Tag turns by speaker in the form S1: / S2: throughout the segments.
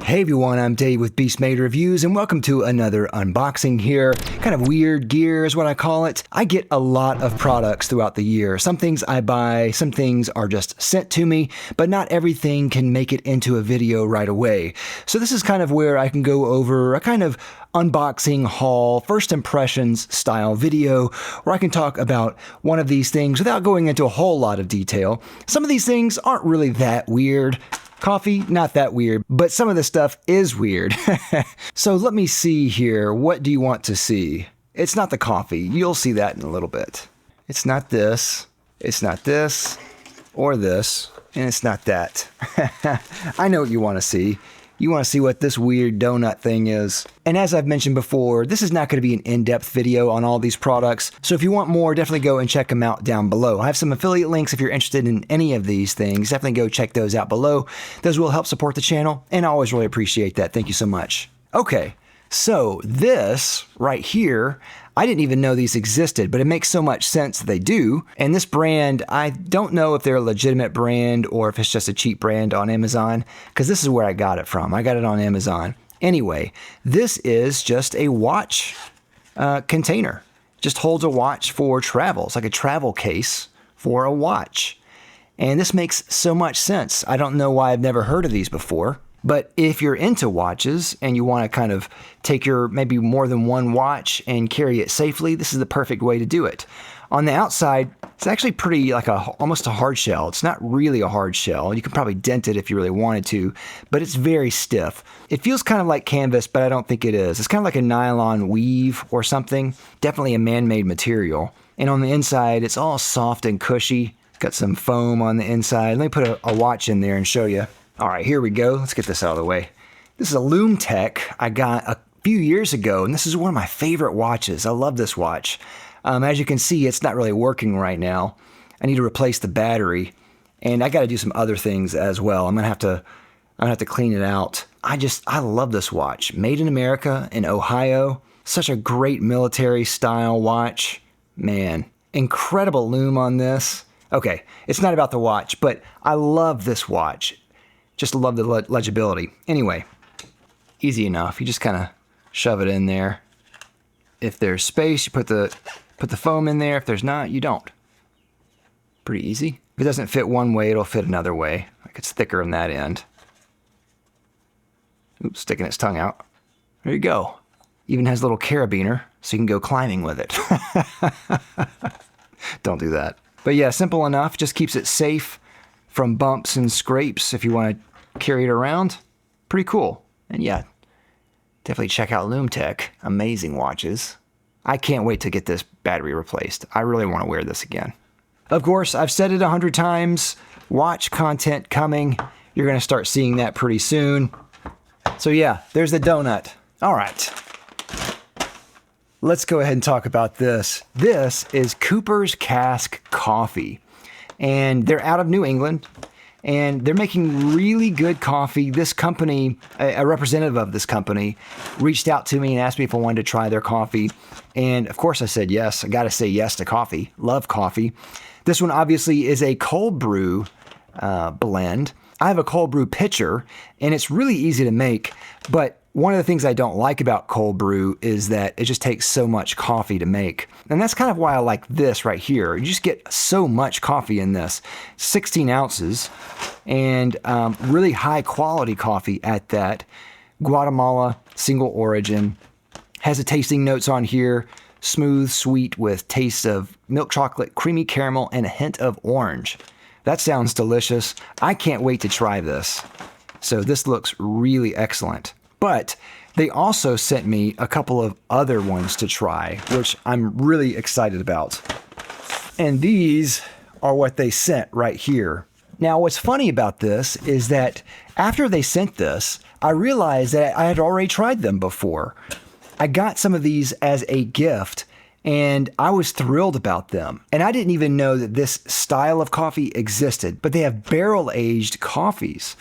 S1: Hey everyone, I'm Dave with Beast Made Reviews and welcome to another unboxing here. Kind of weird gear is what I call it. I get a lot of products throughout the year. Some things I buy, some things are just sent to me, but not everything can make it into a video right away. So this is kind of where I can go over a kind of unboxing haul, first impressions style video where I can talk about one of these things without going into a whole lot of detail. Some of these things aren't really that weird. Coffee, not that weird, but some of the stuff is weird. So let me see here. What do you want to see? It's not the coffee. You'll see that in a little bit. It's not this, or this, and it's not that. I know what you want to see. You want to see what this weird donut thing is. And as I've mentioned before, this is not going to be an in-depth video on all these products. So if you want more, definitely go and check them out down below. I have some affiliate links if you're interested in any of these things. Definitely go check those out below. Those will help support the channel, and I always really appreciate that. Thank you so much. Okay, so this right here, I didn't even know these existed, but it makes so much sense that they do. And this brand, I don't know if they're a legitimate brand or if it's just a cheap brand on Amazon, because this is where I got it from. I got it on Amazon. Anyway, this is just a watch container. Just holds a watch for travel. It's like a travel case for a watch. And this makes so much sense. I don't know why I've never heard of these before. But if you're into watches and you want to kind of take your maybe more than one watch and carry it safely, this is the perfect way to do it. On the outside, it's actually pretty like almost a hard shell. It's not really a hard shell. You could probably dent it if you really wanted to, but it's very stiff. It feels kind of like canvas, but I don't think it is. It's kind of like a nylon weave or something. Definitely a man-made material. And on the inside, it's all soft and cushy. Got some foam on the inside. Let me put a watch in there and show you. All right, here we go. Let's get this out of the way. This is a lum-tec I got a few years ago, and this is one of my favorite watches. I love this watch. As you can see, it's not really working right now. I need to replace the battery, and I got to do some other things as well. I'm gonna have to clean it out. I love this watch. Made in America, in Ohio. Such a great military style watch. Man, incredible lume on this. Okay, it's not about the watch, but I love this watch. Just love the legibility. Anyway, easy enough. You just kind of shove it in there. If there's space, you put the foam in there. If there's not, you don't. Pretty easy. If it doesn't fit one way, it'll fit another way. Like it's thicker on that end. Oops, sticking its tongue out. There you go. Even has a little carabiner, so you can go climbing with it. Don't do that. But yeah, simple enough. Just keeps it safe from bumps and scrapes if you want to carry it around. Pretty cool. And yeah, definitely check out lum-tec. Amazing watches. I can't wait to get this battery replaced. I really want to wear this again. Of course, I've said it 100 times. Watch content coming. You're going to start seeing that pretty soon. So yeah, there's the donut. All right. Let's go ahead and talk about this. This is Cooper's Cask Coffee. And they're out of New England, and they're making really good coffee. This company, a representative of this company, reached out to me and asked me if I wanted to try their coffee. And of course I said yes. I got to say yes to coffee. Love coffee. This one obviously is a cold brew blend. I have a cold brew pitcher, and it's really easy to make, but one of the things I don't like about cold brew is that it just takes so much coffee to make. And that's kind of why I like this right here. You just get so much coffee in this. 16 ounces and really high quality coffee at that. Guatemala, single origin. Has the tasting notes on here. Smooth, sweet with taste of milk chocolate, creamy caramel, and a hint of orange. That sounds delicious. I can't wait to try this. So this looks really excellent. But they also sent me a couple of other ones to try, which I'm really excited about. And these are what they sent right here. Now, what's funny about this is that after they sent this, I realized that I had already tried them before. I got some of these as a gift, and I was thrilled about them. And I didn't even know that this style of coffee existed, but they have barrel-aged coffees.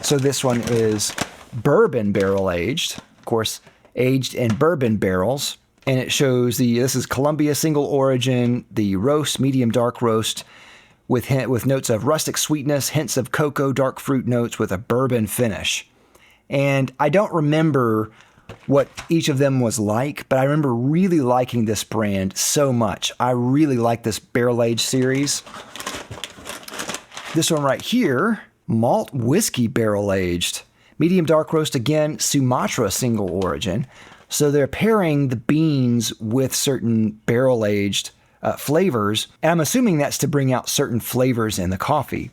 S1: So this one is bourbon barrel aged, of course, aged in bourbon barrels. And it shows this is Columbia single origin, the roast, medium dark roast with notes of rustic sweetness, hints of cocoa, dark fruit notes with a bourbon finish. And I don't remember what each of them was like, but I remember really liking this brand so much. I really like this barrel aged series. This one right here, malt whiskey barrel aged. Medium dark roast again, Sumatra single origin. So they're pairing the beans with certain barrel aged flavors. And I'm assuming that's to bring out certain flavors in the coffee.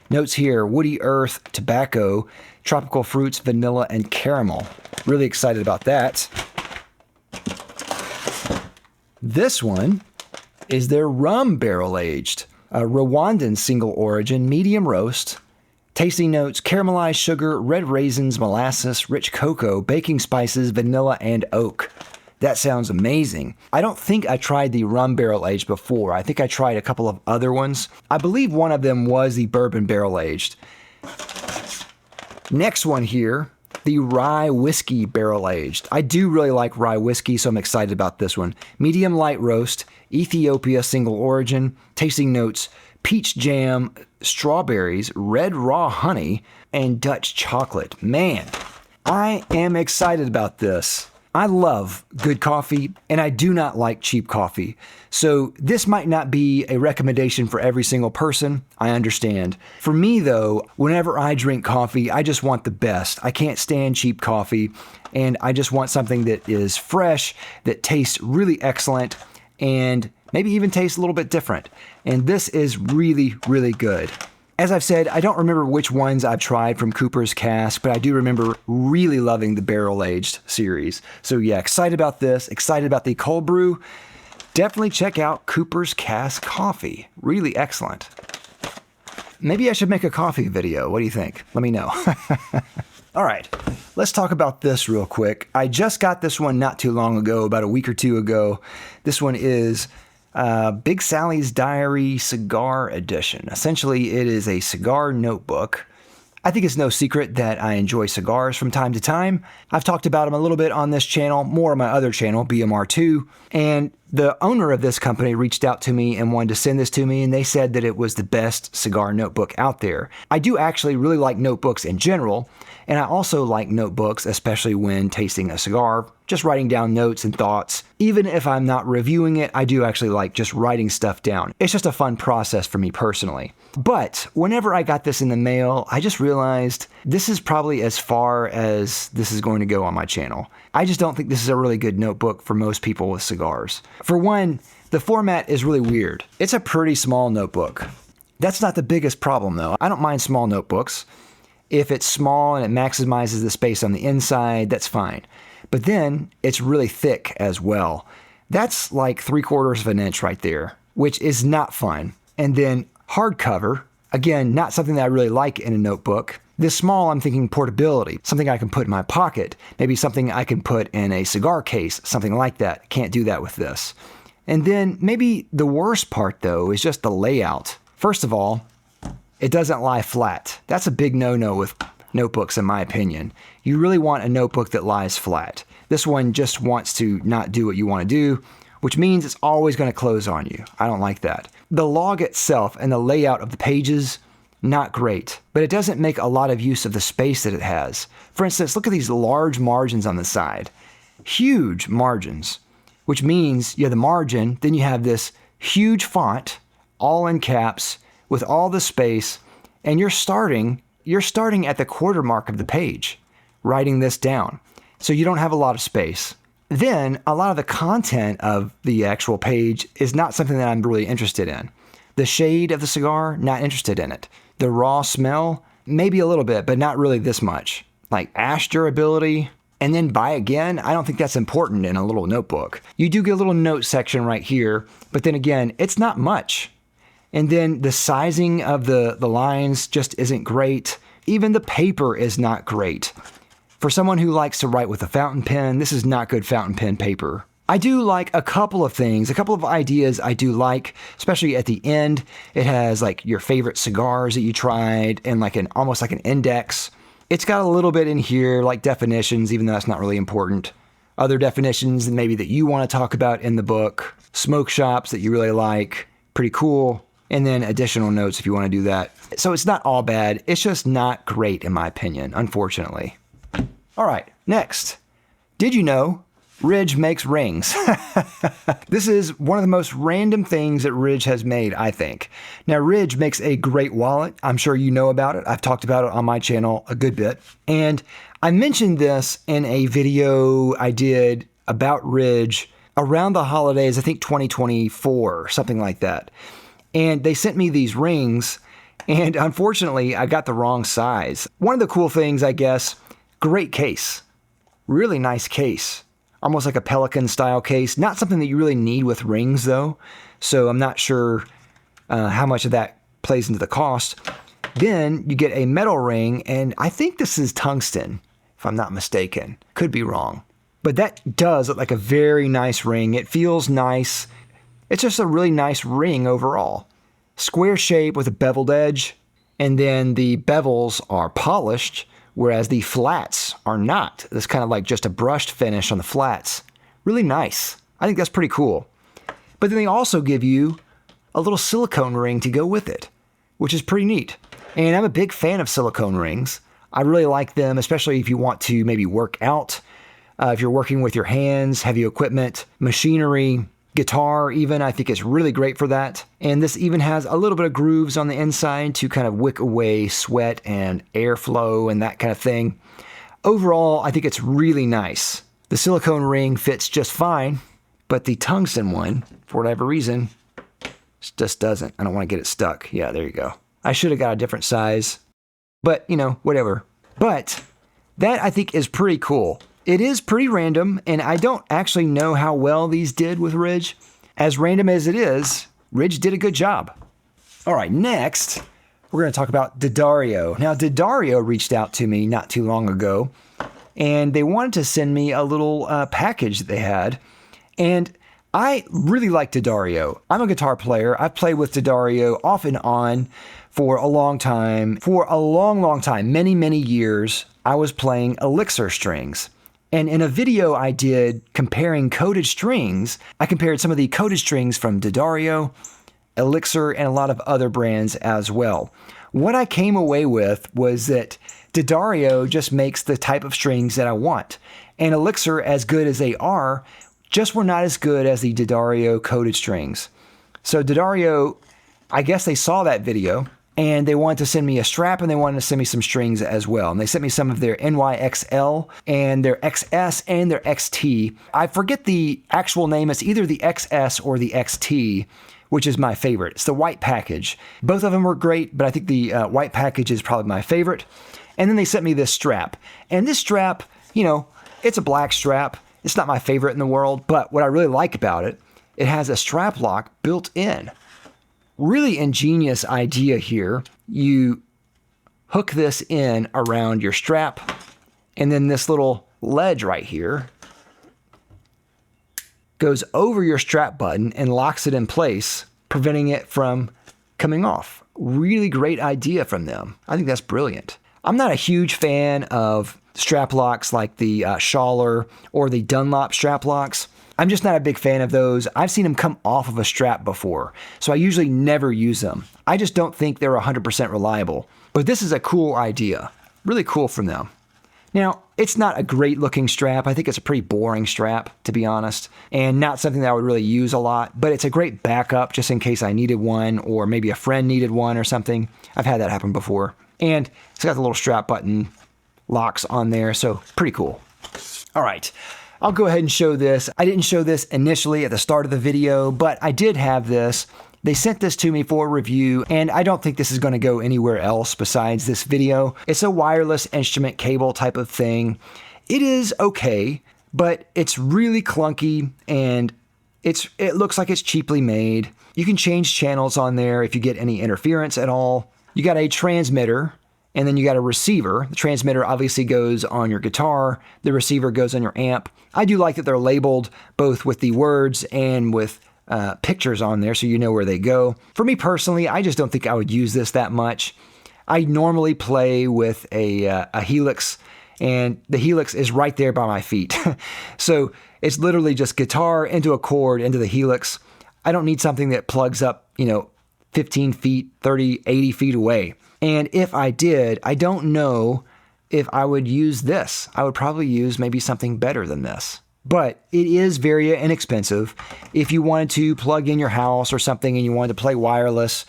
S1: Notes here, woody earth, tobacco, tropical fruits, vanilla, and caramel. Really excited about that. This one is their rum barrel aged, a Rwandan single origin, medium roast. Tasting notes, caramelized sugar, red raisins, molasses, rich cocoa, baking spices, vanilla, and oak. That sounds amazing. I don't think I tried the rum barrel aged before. I think I tried a couple of other ones. I believe one of them was the bourbon barrel aged. Next one here, the rye whiskey barrel aged. I do really like rye whiskey, so I'm excited about this one. Medium light roast, Ethiopia single origin. Tasting notes, peach jam, strawberries, red raw honey, and Dutch chocolate. Man, I am excited about this. I love good coffee, and I do not like cheap coffee. So this might not be a recommendation for every single person. I understand. For me, though, whenever I drink coffee, I just want the best. I can't stand cheap coffee, and I just want something that is fresh, that tastes really excellent, and maybe even tastes a little bit different. And this is really, really good. As I've said, I don't remember which ones I've tried from Cooper's Cask, but I do remember really loving the barrel-aged series. So yeah, excited about this, excited about the cold brew. Definitely check out Cooper's Cask coffee. Really excellent. Maybe I should make a coffee video. What do you think? Let me know. All right, let's talk about this real quick. I just got this one not too long ago, about a week or two ago. This one is Big Sally's Diary Cigar Edition. Essentially, it is a cigar notebook. I think it's no secret that I enjoy cigars from time to time. I've talked about them a little bit on this channel, more on my other channel, BMR2, and the owner of this company reached out to me and wanted to send this to me, and they said that it was the best cigar notebook out there. I do actually really like notebooks in general, and I also like notebooks, especially when tasting a cigar, just writing down notes and thoughts. Even if I'm not reviewing it, I do actually like just writing stuff down. It's just a fun process for me personally. But whenever I got this in the mail, I just realized this is probably as far as this is going to go on my channel. I just don't think this is a really good notebook for most people with cigars. For one, the format is really weird. It's a pretty small notebook. That's not the biggest problem though. I don't mind small notebooks. If it's small and it maximizes the space on the inside, that's fine. But then it's really thick as well. That's like 3/4 of an inch right there, which is not fun. And then hardcover, again, not something that I really like in a notebook. This small, I'm thinking portability, something I can put in my pocket, maybe something I can put in a cigar case, something like that. Can't do that with this. And then maybe the worst part though is just the layout. First of all, it doesn't lie flat. That's a big no-no with notebooks in my opinion. You really want a notebook that lies flat. This one just wants to not do what you want to do, which means it's always going to close on you. I don't like that. The log itself and the layout of the pages, not great, but it doesn't make a lot of use of the space that it has. For instance, look at these large margins on the side. Huge margins, which means you have the margin, then you have this huge font, all in caps, with all the space, and you're starting at the quarter mark of the page, writing this down. So you don't have a lot of space. Then a lot of the content of the actual page is not something that I'm really interested in. The shade of the cigar, not interested in it. The raw smell, maybe a little bit, but not really this much. Like ash durability, and then buy again, I don't think that's important in a little notebook. You do get a little note section right here, but then again, it's not much. And then the sizing of the lines just isn't great. Even the paper is not great. For someone who likes to write with a fountain pen, this is not good fountain pen paper. I do like a couple of things, a couple of ideas I do like, especially at the end. It has like your favorite cigars that you tried and like almost like an index. It's got a little bit in here like definitions, even though that's not really important. Other definitions maybe that you want to talk about in the book. Smoke shops that you really like. Pretty cool. And then additional notes if you want to do that. So it's not all bad. It's just not great in my opinion, unfortunately. All right, next. Did you know Ridge makes rings? This is one of the most random things that Ridge has made, I think. Now, Ridge makes a great wallet. I'm sure you know about it. I've talked about it on my channel a good bit. And I mentioned this in a video I did about Ridge around the holidays, I think 2024, something like that. And they sent me these rings, and unfortunately, I got the wrong size. One of the cool things, I guess, great case. Really nice case. Almost like a Pelican style case. Not something that you really need with rings though. So I'm not sure how much of that plays into the cost. Then you get a metal ring, and I think this is tungsten, if I'm not mistaken. Could be wrong. But that does look like a very nice ring. It feels nice. It's just a really nice ring overall. Square shape with a beveled edge. And then the bevels are polished, whereas the flats are not. It's kind of like just a brushed finish on the flats. Really nice. I think that's pretty cool. But then they also give you a little silicone ring to go with it, which is pretty neat. And I'm a big fan of silicone rings. I really like them, especially if you want to maybe work out, if you're working with your hands, heavy equipment, machinery, guitar even. I think it's really great for that. And this even has a little bit of grooves on the inside to kind of wick away sweat and airflow and that kind of thing. Overall, I think it's really nice. The silicone ring fits just fine, but the tungsten one, for whatever reason, just doesn't. I don't want to get it stuck. Yeah, there you go. I should have got a different size, but you know, whatever. But that I think is pretty cool. It is pretty random, and I don't actually know how well these did with Ridge. As random as it is, Ridge did a good job. All right, next, we're going to talk about D'Addario. Now, D'Addario reached out to me not too long ago, and they wanted to send me a little package that they had. And I really like D'Addario. I'm a guitar player. I've played with D'Addario off and on for a long time. For a long, long time, many, many years, I was playing Elixir strings. And in a video I did comparing coated strings, I compared some of the coated strings from D'Addario, Elixir, and a lot of other brands as well. What I came away with was that D'Addario just makes the type of strings that I want. And Elixir, as good as they are, just were not as good as the D'Addario coated strings. So D'Addario, I guess they saw that video, and they wanted to send me a strap, and they wanted to send me some strings as well. And they sent me some of their NYXL and their XS and their XT. I forget the actual name. It's either the XS or the XT, which is my favorite. It's the white package. Both of them were great, but I think the white package is probably my favorite. And then they sent me this strap. And this strap, you know, it's a black strap. It's not my favorite in the world, but what I really like about it, it has a strap lock built in. Really ingenious idea here. You hook this in around your strap, and then this little ledge right here goes over your strap button and locks it in place, preventing it from coming off. Really great idea from them. I think that's brilliant. I'm not a huge fan of strap locks like the Schaller or the Dunlop strap locks. I'm just not a big fan of those. I've seen them come off of a strap before, so I usually never use them. I just don't think they're 100% reliable. But this is a cool idea. Really cool from them. Now, it's not a great looking strap. I think it's a pretty boring strap, to be honest, and not something that I would really use a lot, but it's a great backup just in case I needed one, or maybe a friend needed one or something. I've had that happen before. And it's got the little strap button locks on there, so pretty cool. All right. I'll go ahead and show this. I didn't show this initially at the start of the video, but I did have this. They sent this to me for review, and I don't think this is going to go anywhere else besides this video. It's a wireless instrument cable type of thing. It is okay, but it's really clunky, and it looks like it's cheaply made. You can change channels on there if you get any interference at all. You got a transmitter, and then you got a receiver. The transmitter obviously goes on your guitar. The receiver goes on your amp. I do like that they're labeled both with the words and with pictures on there so you know where they go. For me personally, I just don't think I would use this that much. I normally play with a Helix, and the Helix is right there by my feet. So it's literally just guitar into a cord into the Helix. I don't need something that plugs up, 15 feet, 30, 80 feet away. And if I did, I don't know if I would use this. I would probably use maybe something better than this. But it is very inexpensive. If you wanted to plug in your house or something and you wanted to play wireless,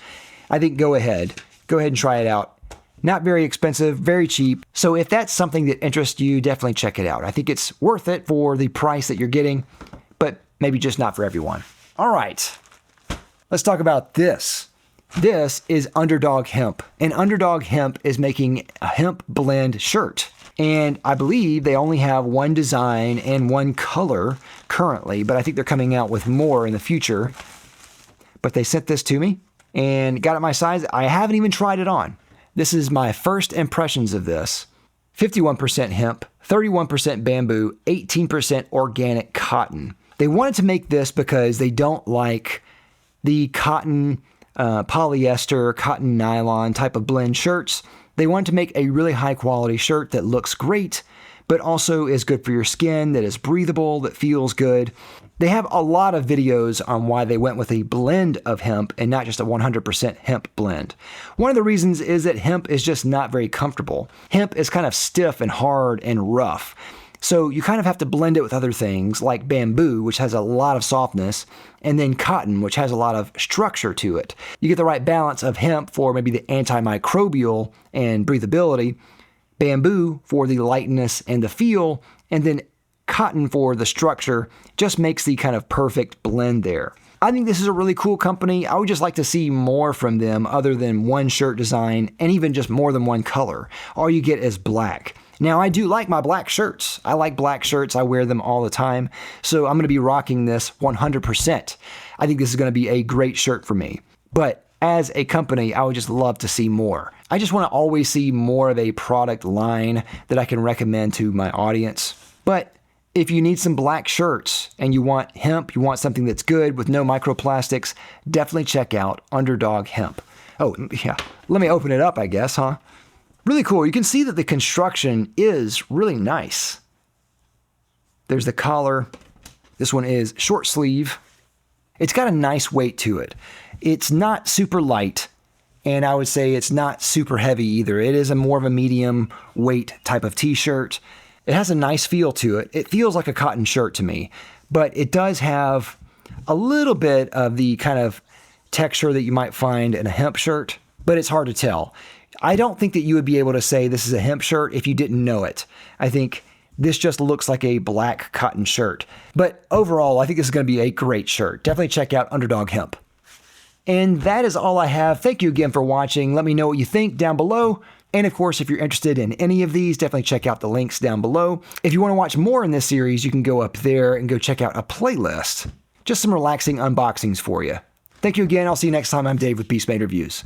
S1: I think go ahead. Go ahead and try it out. Not very expensive, very cheap. So if that's something that interests you, definitely check it out. I think it's worth it for the price that you're getting, but maybe just not for everyone. All right, let's talk about this. This is Underdog Hemp, and Underdog Hemp is making a hemp blend shirt. And I believe they only have one design and one color currently, but I think they're coming out with more in the future. But they sent this to me and got it my size. I haven't even tried it on. This is my first impressions of this. 51% hemp, 31% bamboo, 18% organic cotton. They wanted to make this because they don't like the cotton, polyester, cotton nylon type of blend shirts. They wanted to make a really high quality shirt that looks great, but also is good for your skin, that is breathable, that feels good. They have a lot of videos on why they went with a blend of hemp and not just a 100% hemp blend. One of the reasons is that hemp is just not very comfortable. Hemp is kind of stiff and hard and rough. So you kind of have to blend it with other things like bamboo, which has a lot of softness, and then cotton, which has a lot of structure to it. You get the right balance of hemp for maybe the antimicrobial and breathability, bamboo for the lightness and the feel, and then cotton for the structure. Just makes the kind of perfect blend there. I think this is a really cool company. I would just like to see more from them other than one shirt design and even just more than one color. All you get is black. Now, I do like my black shirts. I like black shirts. I wear them all the time. So I'm going to be rocking this 100%. I think this is going to be a great shirt for me. But as a company, I would just love to see more. I just want to always see more of a product line that I can recommend to my audience. But if you need some black shirts and you want hemp, you want something that's good with no microplastics, definitely check out Underdog Hemp. Oh, yeah. Let me open it up, I guess, huh? Really cool. You can see that the construction is really nice. There's the collar. This one is short sleeve. It's got a nice weight to it. It's not super light, and I would say it's not super heavy either. It is more of a medium weight type of t-shirt. It has a nice feel to it. It feels like a cotton shirt to me, but it does have a little bit of the kind of texture that you might find in a hemp shirt, but it's hard to tell. I don't think that you would be able to say this is a hemp shirt if you didn't know it. I think this just looks like a black cotton shirt. But overall, I think this is going to be a great shirt. Definitely check out Underdog Hemp. And that is all I have. Thank you again for watching. Let me know what you think down below. And of course, if you're interested in any of these, definitely check out the links down below. If you want to watch more in this series, you can go up there and go check out a playlist. Just some relaxing unboxings for you. Thank you again. I'll see you next time. I'm Dave with Beast Made Reviews.